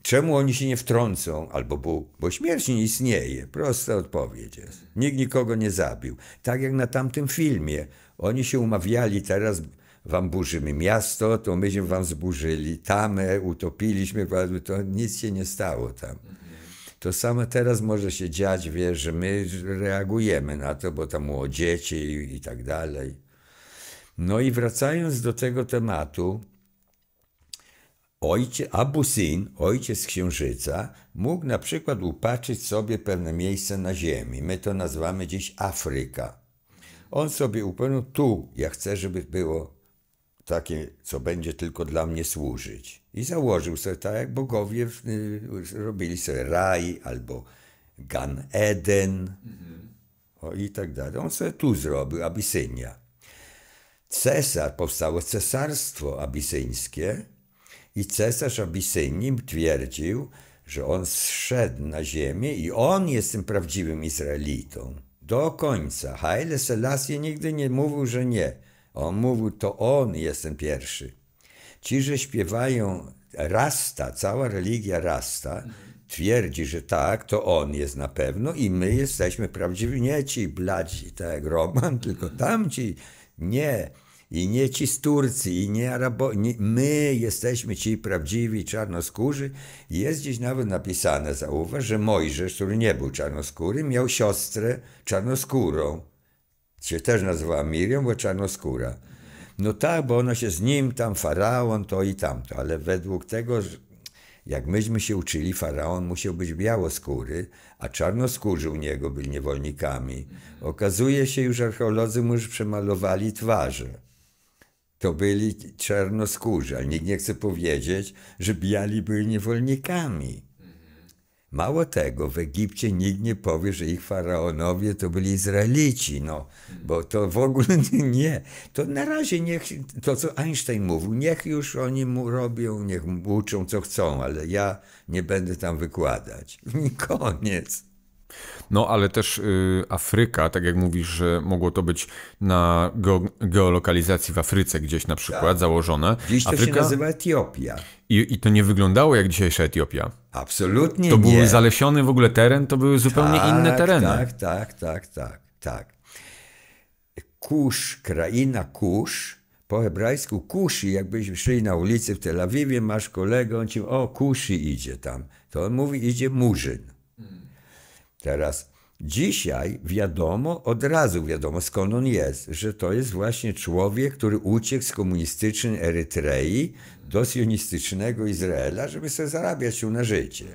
Czemu oni się nie wtrącą? Albo bo śmierć nie istnieje. Prosta odpowiedź jest. Nikt nikogo nie zabił. Tak jak na tamtym filmie. Oni się umawiali, teraz wam burzymy miasto, to myśmy wam zburzyli tamę, utopiliśmy, to nic się nie stało tam. To samo teraz może się dziać, wiesz, że my reagujemy na to, bo tam było dzieci i tak dalej. No i wracając do tego tematu, Abu Sin, ojciec księżyca, mógł na przykład upatrzyć sobie pewne miejsce na ziemi. My to nazywamy dziś Afryka. On sobie upewnił, tu ja chcę, żeby było takie, co będzie tylko dla mnie służyć. I założył sobie, tak jak bogowie robili sobie raj albo Gan Eden i tak dalej. On sobie tu zrobił, Abisynia. Powstało cesarstwo abisyńskie, i cesarz Abysynii twierdził, że on zszedł na ziemię i on jest tym prawdziwym Izraelitą. Do końca. Haile Selassie nigdy nie mówił, że nie. On mówił, to on jest ten pierwszy. Ci, że śpiewają Rasta, cała religia Rasta, twierdzi, że tak, to on jest na pewno i my jesteśmy prawdziwi. Nie ci bladzi, tak jak Roman, tylko tamci. Nie. I nie ci z Turcji, i nie my jesteśmy ci prawdziwi, czarnoskórzy. Jest gdzieś nawet napisane, zauważ, że Mojżesz, który nie był czarnoskóry, miał siostrę czarnoskórą. Się też nazywała Miriam, była czarnoskóra. No tak, bo ona się z nim, tam faraon, to i tamto, ale według tego, jak myśmy się uczyli, faraon musiał być białoskóry, a czarnoskórzy u niego byli niewolnikami. Okazuje się, już archeolodzy mu już przemalowali twarze. To byli czarnoskórzy, ale nikt nie chce powiedzieć, że biali byli niewolnikami. Mało tego, w Egipcie nikt nie powie, że ich faraonowie to byli Izraelici, no, bo to w ogóle nie. To na razie niech, to co Einstein mówił, niech już oni mu robią, niech uczą co chcą, ale ja nie będę tam wykładać. Koniec. No ale też Afryka, tak jak mówisz, że mogło to być na geolokalizacji w Afryce gdzieś na przykład założone. Dziś to Afryka, się nazywa Etiopia. I to nie wyglądało jak dzisiejsza Etiopia. Absolutnie To nie. był zalesiony w ogóle teren, to były zupełnie inne tereny. Tak. Kusz, kraina Kusz, po hebrajsku Kuszy, jakbyśmy szli na ulicy w Tel Awiwie, masz kolegę, on ci o, Kuszy idzie tam. To on mówi, idzie Murzyn. Teraz dzisiaj wiadomo, od razu wiadomo skąd on jest, że to jest właśnie człowiek, który uciekł z komunistycznej Erytrei do sionistycznego Izraela, żeby sobie zarabiać tu na życie.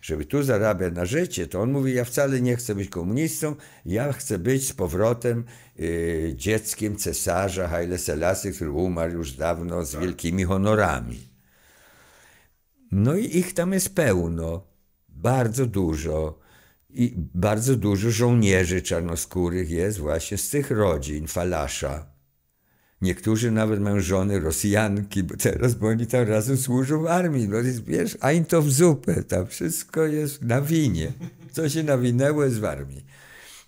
Żeby tu zarabiać na życie, to on mówi, ja wcale nie chcę być komunistą, ja chcę być z powrotem dzieckiem cesarza Haile Selassie, który umarł już dawno z wielkimi honorami. No i ich tam jest pełno, bardzo dużo. I bardzo dużo żołnierzy czarnoskórych jest właśnie z tych rodzin, Falasza. Niektórzy nawet mają żony Rosjanki, bo oni tam razem służą w armii. No jest, wiesz, ein to w zupę, tam wszystko jest na winie. Co się nawinęło jest w armii.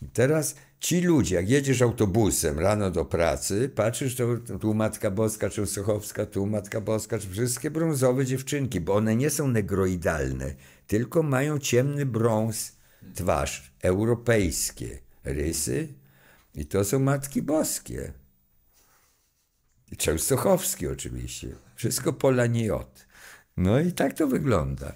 I teraz ci ludzie, jak jedziesz autobusem rano do pracy, patrzysz, to tu Matka Boska Częstochowska, tu Matka Boska, wszystkie brązowe dziewczynki, bo one nie są negroidalne, tylko mają ciemny brąz, twarz, europejskie rysy i to są Matki Boskie. I Częstochowskie oczywiście. Wszystko Polaniot. No i tak to wygląda.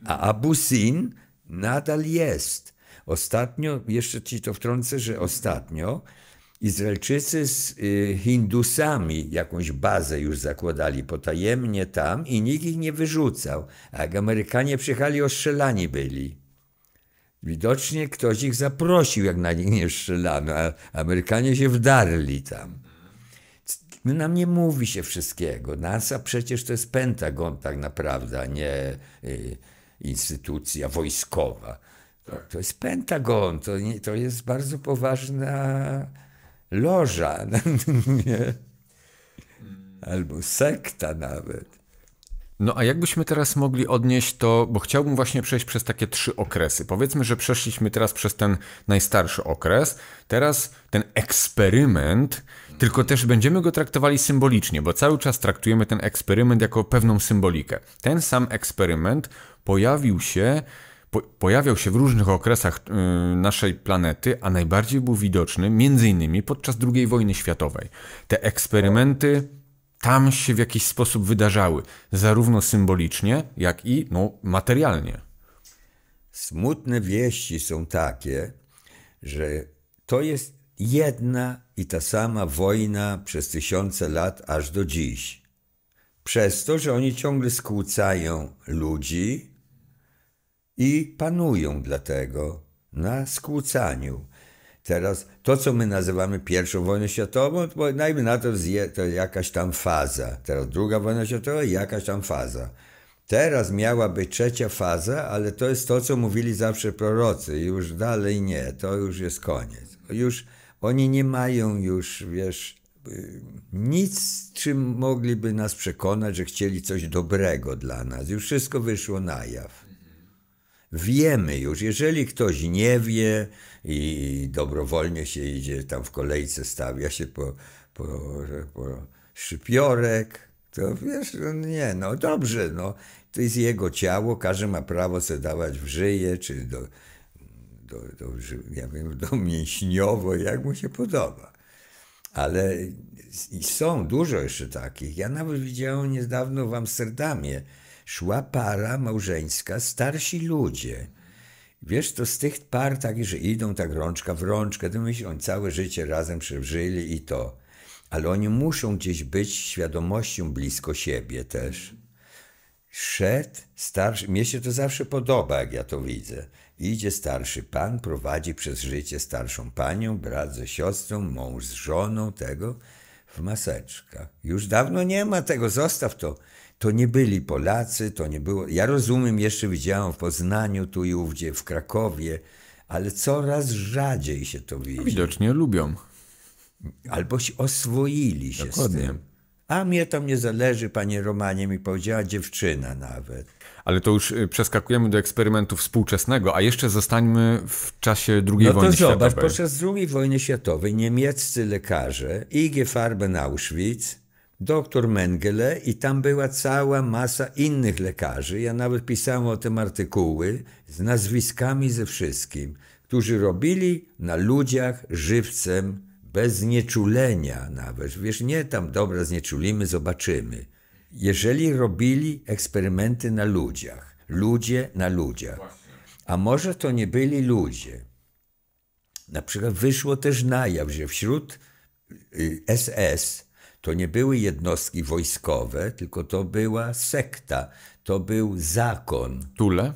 A Abu Sin nadal jest. Ostatnio, jeszcze ci to wtrącę, że ostatnio Izraelczycy z Hindusami jakąś bazę już zakładali potajemnie tam i nikt ich nie wyrzucał. A jak Amerykanie przyjechali, ostrzelani byli. Widocznie ktoś ich zaprosił, jak na nich nie strzelano, a Amerykanie się wdarli tam. Nam nie mówi się wszystkiego. NASA przecież to jest Pentagon tak naprawdę, a nie instytucja wojskowa. To jest Pentagon, to jest bardzo poważna loża, nie? Albo sekta nawet. No a jakbyśmy teraz mogli odnieść to, bo chciałbym właśnie przejść przez takie 3 okresy. Powiedzmy, że przeszliśmy teraz przez ten najstarszy okres, teraz ten eksperyment, tylko też będziemy go traktowali symbolicznie, bo cały czas traktujemy ten eksperyment jako pewną symbolikę. Ten sam eksperyment pojawiał się w różnych okresach naszej planety, a najbardziej był widoczny między innymi podczas II wojny światowej. Te eksperymenty tam się w jakiś sposób wydarzały, zarówno symbolicznie, jak i materialnie. Smutne wieści są takie, że to jest jedna i ta sama wojna przez tysiące lat aż do dziś. Przez to, że oni ciągle skłócają ludzi i panują dlatego na skłócaniu. Teraz to, co my nazywamy I wojną światową, to dajmy na to jakaś tam faza. Teraz II wojna światowa, jakaś tam faza. Teraz miała być trzecia faza, ale to jest to, co mówili zawsze prorocy. Już dalej nie, to już jest koniec. Już oni nie mają już, wiesz, nic, czym mogliby nas przekonać, że chcieli coś dobrego dla nas. Już wszystko wyszło na jaw. Wiemy już, jeżeli ktoś nie wie i dobrowolnie się idzie tam w kolejce, stawia się po szczypiorek, to wiesz, nie, no dobrze, no, to jest jego ciało, każdy ma prawo sobie dawać w żyję, czy ja wiem, do mięśniowo, jak mu się podoba. Ale są dużo jeszcze takich. Ja nawet widziałem niedawno w Amsterdamie, szła para małżeńska, starsi ludzie. Wiesz, to z tych par takich, że idą tak rączka w rączkę, to myślę, oni całe życie razem przeżyli i to. Ale oni muszą gdzieś być świadomością blisko siebie też. Szedł starszy, mnie się to zawsze podoba, jak ja to widzę. Idzie starszy pan, prowadzi przez życie starszą panią, brat ze siostrą, mąż z żoną, tego. w maseczkach. Już dawno nie ma tego, zostaw to. To nie byli Polacy, to nie było... Ja rozumiem, jeszcze widziałem w Poznaniu, tu i ówdzie, w Krakowie, ale coraz rzadziej się to widzi. Widocznie lubią. Albo się oswoili się z tym. A mnie tam nie zależy, panie Romanie, mi powiedziała dziewczyna nawet. Ale to już przeskakujemy do eksperymentu współczesnego, a jeszcze zostańmy w czasie II wojny światowej. No to zobacz, podczas II wojny światowej niemieccy lekarze, IG Farben Auschwitz, dr Mengele i tam była cała masa innych lekarzy. Ja nawet pisałem o tym artykuły z nazwiskami ze wszystkim, którzy robili na ludziach żywcem, bez znieczulenia nawet. Wiesz, nie tam, dobra, znieczulimy, zobaczymy. Jeżeli robili eksperymenty na ludziach, ludzie na ludziach, a może to nie byli ludzie. Na przykład wyszło też na jaw, że wśród SS to nie były jednostki wojskowe, tylko to była sekta, to był zakon. Thule?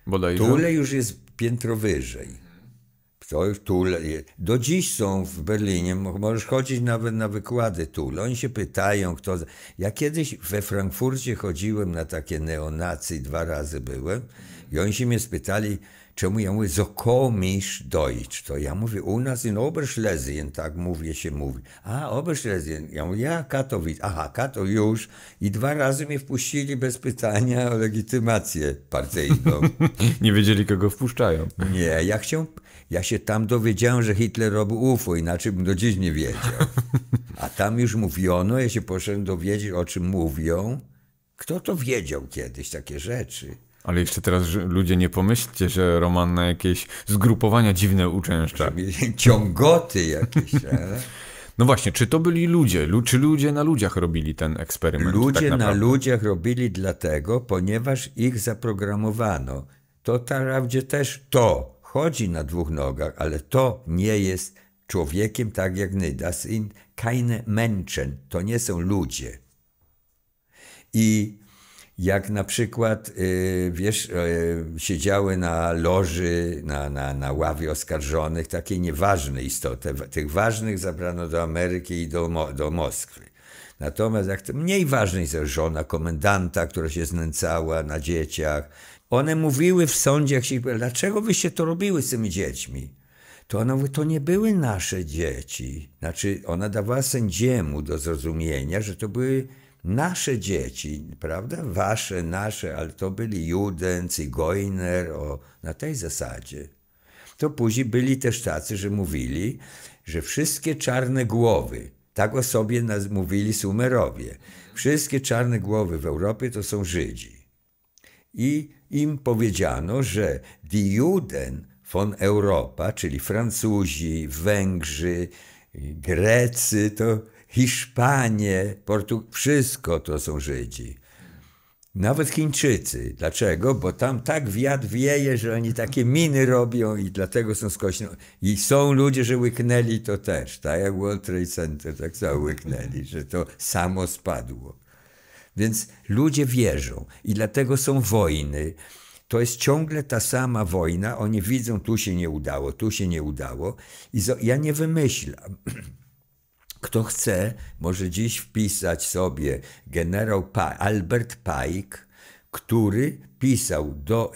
Bodajże? Thule już jest piętro wyżej. To już Thule. Do dziś są w Berlinie, możesz chodzić nawet na wykłady Thule. Oni się pytają, kto... Ja kiedyś we Frankfurcie chodziłem na takie neonacy, 2 razy byłem i oni się mnie spytali, czemu ja mówię, so komisch Deutsch. To ja mówię, u nas in Oberschlesien, tak się mówi. A, Oberschlesien. Ja mówię, ja Katowic. Aha, Katowic już. I 2 razy mnie wpuścili bez pytania o legitymację partyjną. Nie wiedzieli, kogo wpuszczają. Nie, ja się tam dowiedziałem, że Hitler robił UFO, inaczej bym do dziś nie wiedział. A tam już mówiono, ja się poszedłem dowiedzieć, o czym mówią. Kto to wiedział kiedyś, takie rzeczy? Ale jeszcze teraz ludzie nie pomyślcie, że Roman na jakieś zgrupowania dziwne uczęszcza. Ciągoty jakieś. Ale... No właśnie, czy to byli ludzie? Czy ludzie na ludziach robili ten eksperyment? Ludzie tak na ludziach robili dlatego, ponieważ ich zaprogramowano. To wprawdzie też to chodzi na 2 nogach, ale to nie jest człowiekiem tak jak my. Das sind keine Menschen. To nie są ludzie. I jak na przykład, wiesz, siedziały na loży, na ławie oskarżonych, takie nieważne istoty. Tych ważnych zabrano do Ameryki i do Moskwy. Natomiast jak to mniej ważna jest żona komendanta, która się znęcała na dzieciach. One mówiły w sądzie, jak się dlaczego wyście to robiły z tymi dziećmi? To ona mówi, to nie były nasze dzieci. Znaczy, ona dawała sędziemu do zrozumienia, że to były nasze dzieci, prawda? Wasze, nasze, ale to byli Juden, Zigeuner, na tej zasadzie. To później byli też tacy, że mówili, że wszystkie czarne głowy, tak o sobie mówili Sumerowie, wszystkie czarne głowy w Europie to są Żydzi. I im powiedziano, że die Juden von Europa, czyli Francuzi, Węgrzy, Grecy, to Hiszpanie, wszystko to są Żydzi. Nawet Chińczycy. Dlaczego? Bo tam tak wiatr wieje, że oni takie miny robią i dlatego są skośno. I są ludzie, że łyknęli to też. Tak jak World Trade Center, tak samo łyknęli, że to samo spadło. Więc ludzie wierzą i dlatego są wojny. To jest ciągle ta sama wojna. Oni widzą, tu się nie udało, tu się nie udało. I ja nie wymyślam. Kto chce, może dziś wpisać sobie generał Albert Pike, który pisał,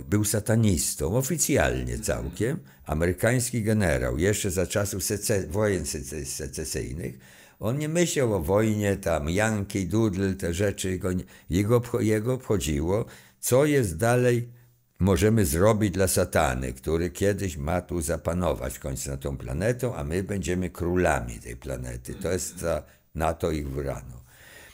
był satanistą, oficjalnie całkiem, amerykański generał, jeszcze za czasów wojen secesyjnych. On nie myślał o wojnie, tam Yankee Doodle, te rzeczy, jego obchodziło, co jest dalej możemy zrobić dla satany, który kiedyś ma tu zapanować w końcu nad tą planetą, a my będziemy królami tej planety. To jest na to ich wybrano.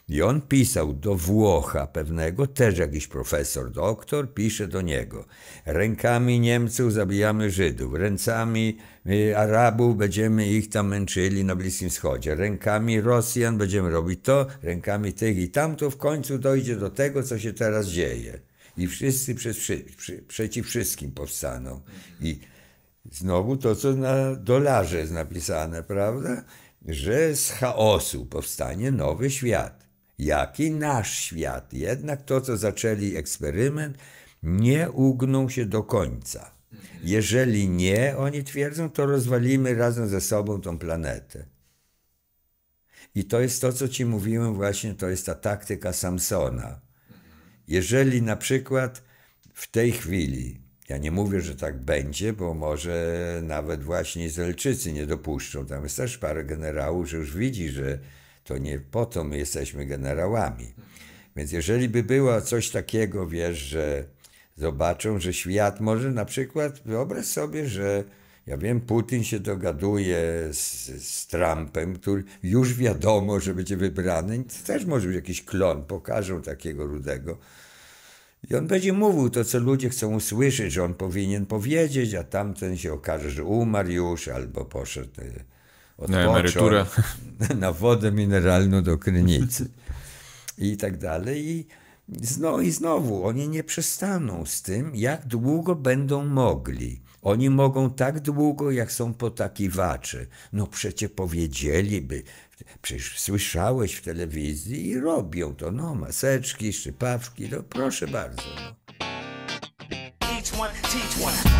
I on pisał do Włocha pewnego, też jakiś profesor, doktor, pisze do niego. Rękami Niemców zabijamy Żydów, rękami Arabów będziemy ich tam męczyli na Bliskim Wschodzie, rękami Rosjan będziemy robić to, rękami tych i tamto, w końcu dojdzie do tego, co się teraz dzieje. I wszyscy przeciw wszystkim powstaną. I znowu to, co na dolarze jest napisane, prawda? Że z chaosu powstanie nowy świat. Jaki nasz świat? Jednak to, co zaczęli eksperyment, nie ugną się do końca. Jeżeli nie, oni twierdzą, to rozwalimy razem ze sobą tą planetę. I to jest to, co ci mówiłem właśnie, to jest ta taktyka Samsona. Jeżeli na przykład w tej chwili, ja nie mówię, że tak będzie, bo może nawet właśnie Izraelczycy nie dopuszczą, tam jest też parę generałów, że już widzi, że to nie po to my jesteśmy generałami. Więc jeżeli by było coś takiego, wiesz, że zobaczą, że świat może na przykład, wyobraź sobie, że ja wiem, Putin się dogaduje z Trumpem, który już wiadomo, że będzie wybrany, to też może być jakiś klon, pokażą takiego rudego. I on będzie mówił to, co ludzie chcą usłyszeć, że on powinien powiedzieć, a tamten się okaże, że umarł już, albo poszedł na emeryturę, na wodę mineralną do Krynicy i tak dalej. I znowu oni nie przestaną z tym, jak długo będą mogli. Oni mogą tak długo, jak są potakiwacze. No przecie powiedzieliby, przecież słyszałeś w telewizji i robią to, no maseczki, szczypawki, no proszę bardzo. No.